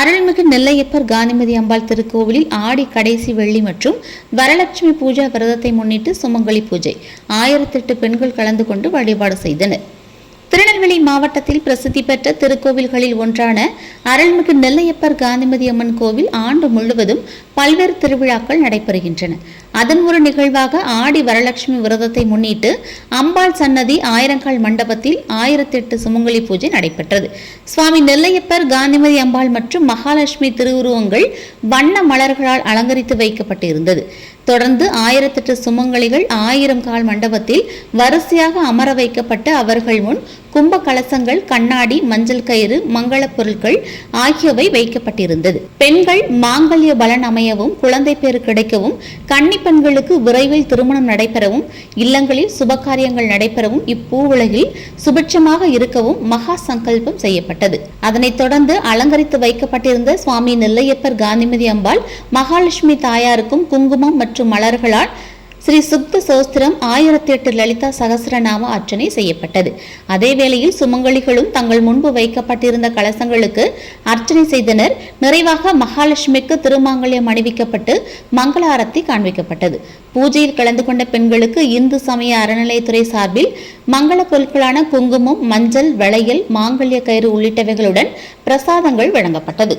அருள்மிகு நெல்லையப்பர் காந்திமதி அம்பாள் திருக்கோவிலில் ஆடி கடைசி வெள்ளி மற்றும் வரலட்சுமி பூஜா விரதத்தை முன்னிட்டு சுமங்கலி பூஜை 1008 பெண்கள் கலந்து கொண்டு வழிபாடு செய்தனர். திருநெல்வேலி மாவட்டத்தில் பிரசித்தி பெற்ற திருக்கோவில்களில் ஒன்றான அருள்மிகு நெல்லையப்பர் காந்திமதி அம்மன் கோவில் ஆண்டு முழுவதும் பல்வேறு திருவிழாக்கள் நடைபெறுகின்றன. அதன் ஒரு நிகழ்வாக ஆடி வரலட்சுமி விரதத்தை முன்னிட்டு அம்பாள் சன்னதி ஆயிரங்கால் மண்டபத்தில் 1008 சுமங்கலி பூஜை நடைபெற்றது. சுவாமி நெல்லையப்பர் காந்திமதி அம்பாள் மற்றும் மகாலட்சுமி திருவுருவங்கள் வண்ண மலர்களால் அலங்கரித்து வைக்கப்பட்டு இருந்தது. தொடர்ந்து 1008 சுமங்கலிகள் 1000 கால் மண்டபத்தில் வரிசையாக அமர வைக்கப்பட்டு அவர்கள் முன் கும்ப கலசங்கள், கண்ணாடி, மஞ்சள் கயிறு, மங்கள பொருட்கள் ஆகியவை வைக்கப்பட்டிருந்தது. பெண்கள் மாங்கல்ய பலன் அமையவும், குழந்தை பேறு கிடைக்கவும், கன்னி பெண்களுக்கு விரைவில் திருமணம் நடைபெறவும், இல்லங்களில் சுபகாரியங்கள் நடைபெறவும், இப்பூவுலகில் சுபிட்சமாக இருக்கவும் மகா சங்கல்பம் செய்யப்பட்டது. அதனைத் தொடர்ந்து அலங்கரித்து வைக்கப்பட்டிருந்த சுவாமி நெல்லையப்பர் காந்திமதி அம்பாள் மகாலட்சுமி தாயாருக்கும் குங்குமம் மற்றும் மலர்களால் ஸ்ரீ சுக்த சோஸ்திரம் 1008 லலிதா சகசிரநாம அர்ச்சனை செய்யப்பட்டது. அதே வேளையில் சுமங்கலிகளும் தங்கள் முன்பு வைக்கப்பட்டிருந்த கலசங்களுக்கு அர்ச்சனை செய்தனர். நிறைவாக மகாலட்சுமிக்கு திருமாங்கல்யம் அணிவிக்கப்பட்டு மங்கள ஆரத்தி காண்பிக்கப்பட்டது. பூஜையில் கலந்து கொண்ட பெண்களுக்கு இந்து சமய அறநிலையத்துறை சார்பில் மங்கள பொருட்களான குங்குமம், மஞ்சள், வளையல், மாங்கல்ய கயிறு உள்ளிட்டவைகளுடன் பிரசாதங்கள் வழங்கப்பட்டது.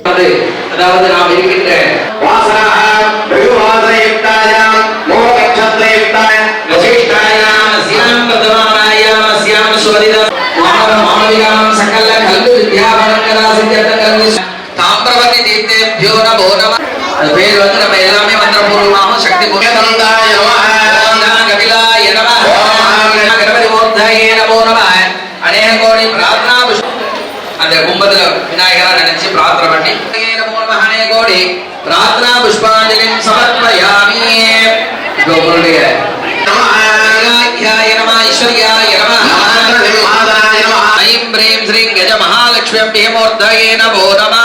அந்த கும்பத்துல விநாயகரா நினைச்சு பிரார்த்தனை பண்ணி கோடி பிரார்த்தனா புஷ்பாஞ்சலி சமர்ப்பயாமி. உங்களுடைய ஐம் பிரேம் ஸ்ரீ கஜ மகாலட்சுமி மூர்த்தயே நமோ நமः.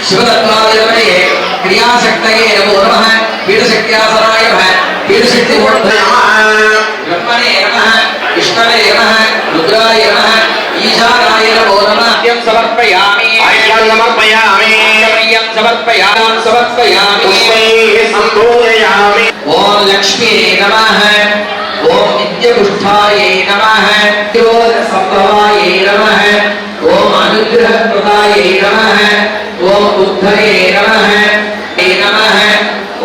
சிவதத்வாதிபதியே கிரியாசக்தயே நமோ நமः. பீடசக்தியாசனாய நமः. பீடசக்தி பிரம்மணே நமः. விஷ்ணவே நமः. ருத்ராய நமः. ஈசானாய நமோ நமः. சமர்ப்பயாமி. ஓம் லக்ஷ்மீ நமः. ஓம் நித்யபுஷ்டாயே நமः. சம்பவாயே நமः. ஓம் அனுக்கிரகப்ரதாயே நமः. ஓம் புத்தயே நமः. நமः.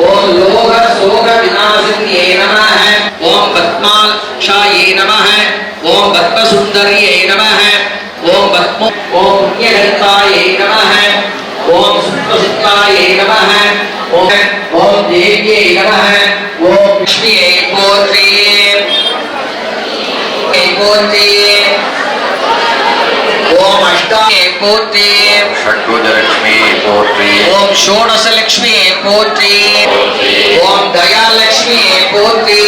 ஓம் லோக சோக விநாசின்யே நமः. ஓம் பத்மாக்ஷாயே நமः. ஓம் பத்மசுந்தரியே நமः. ஓம் பத்ம ஓம் புண்ணியகர்த்தாயே நமः. ஓம் சுத்தசித்தாயே நமः. ஓம் தேவியே நமः. ஓம் லக்ஷ்மியே போற்றி போற்றி. ஓம் அஷ்டாயே போற்றி. ஷட்புஜலக்ஷ்மி போற்றி. ஓம் ஷோடசலக்ஷ்மி போற்றி. ஓம் தயாலக்ஷ்மி போற்றி.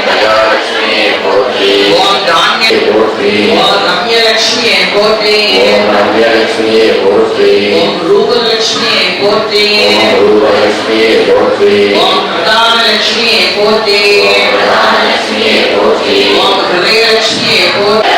தயாலக்ஷ்மி போற்றி. ஓம் தானிய போற்றி. ஓம் ரம்யலக்ஷ்மி போற்றி. ஓம் ரம்யலக்ஷ்மி போற்றி. ஓம் ரூபலக்ஷ்மி போற்றி. ஓம் ரூபலக்ஷ்மி போற்றி. ஓம் பிரதானலக்ஷ்மி போற்றி. ஓம் பிரதானலக்ஷ்மி போற்றி. ஓம் ஹிருதயலக்ஷ்மி போற்றி.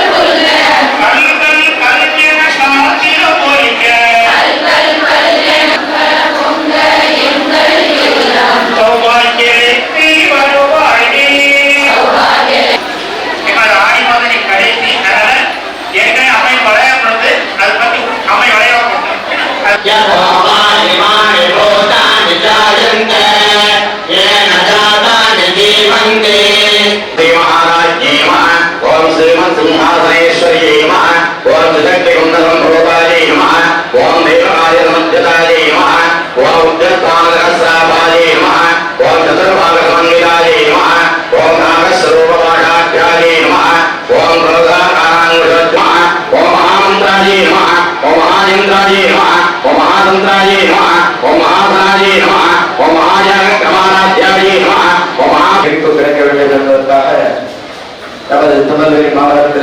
நமது திருநெல்வேலி மாவட்டத்திலே